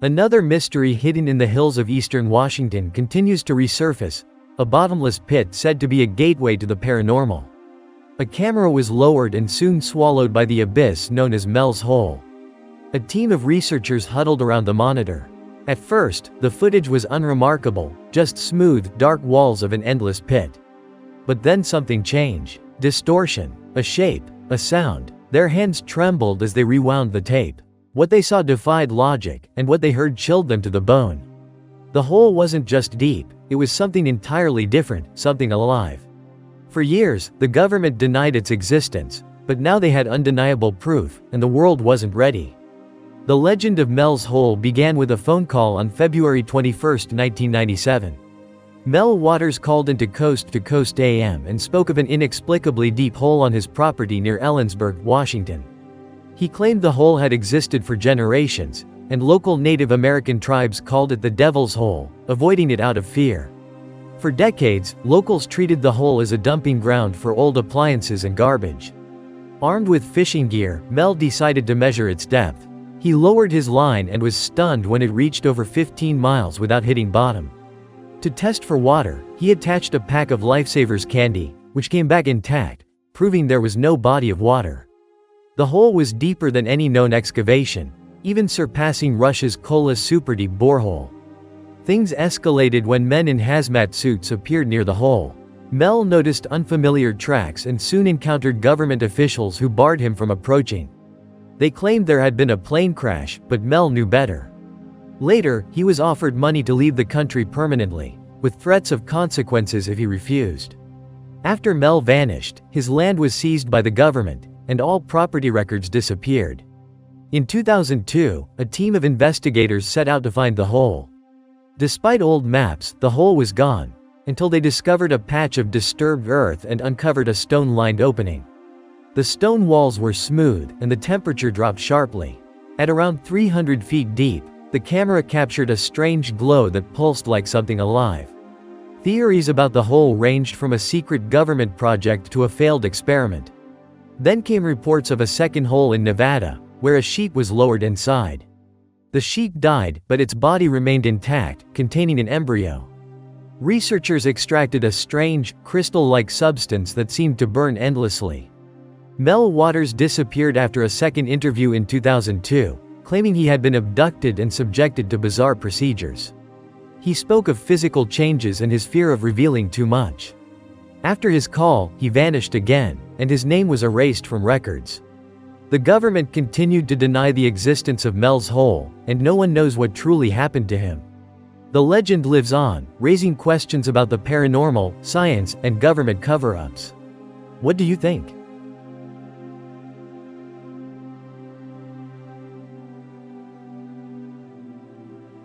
Another mystery hidden in the hills of eastern Washington continues to resurface, a bottomless pit said to be a gateway to the paranormal. A camera was lowered and soon swallowed by the abyss known as Mel's Hole. A team of researchers huddled around the monitor. At first, the footage was unremarkable, just smooth, dark walls of an endless pit. But then something changed. Distortion, a shape, a sound. Their hands trembled as they rewound the tape. What they saw defied logic, and what they heard chilled them to the bone. The hole wasn't just deep, it was something entirely different, something alive. For years, the government denied its existence, but now they had undeniable proof, and the world wasn't ready. The legend of Mel's Hole began with a phone call on February 21, 1997. Mel Waters called into Coast to Coast AM and spoke of an inexplicably deep hole on his property near Ellensburg, Washington. He claimed the hole had existed for generations, and local Native American tribes called it the Devil's Hole, avoiding it out of fear. For decades, locals treated the hole as a dumping ground for old appliances and garbage. Armed with fishing gear, Mel decided to measure its depth. He lowered his line and was stunned when it reached over 15 miles without hitting bottom. To test for water, he attached a pack of Lifesavers candy, which came back intact, proving there was no body of water. The hole was deeper than any known excavation, even surpassing Russia's Kola superdeep borehole. Things escalated when men in hazmat suits appeared near the hole. Mel noticed unfamiliar tracks and soon encountered government officials who barred him from approaching. They claimed there had been a plane crash, but Mel knew better. Later, he was offered money to leave the country permanently, with threats of consequences if he refused. After Mel vanished, his land was seized by the government, and all property records disappeared. In 2002, a team of investigators set out to find the hole. Despite old maps, the hole was gone, until they discovered a patch of disturbed earth and uncovered a stone-lined opening. The stone walls were smooth, and the temperature dropped sharply. At around 300 feet deep, the camera captured a strange glow that pulsed like something alive. Theories about the hole ranged from a secret government project to a failed experiment. Then came reports of a second hole in Nevada, where a sheep was lowered inside. The sheep died, but its body remained intact, containing an embryo. Researchers extracted a strange, crystal-like substance that seemed to burn endlessly. Mel Waters disappeared after a second interview in 2002, claiming he had been abducted and subjected to bizarre procedures. He spoke of physical changes and his fear of revealing too much. After his call, he vanished again, and his name was erased from records. The government continued to deny the existence of Mel's Hole, and no one knows what truly happened to him. The legend lives on, raising questions about the paranormal, science, and government cover-ups. What do you think?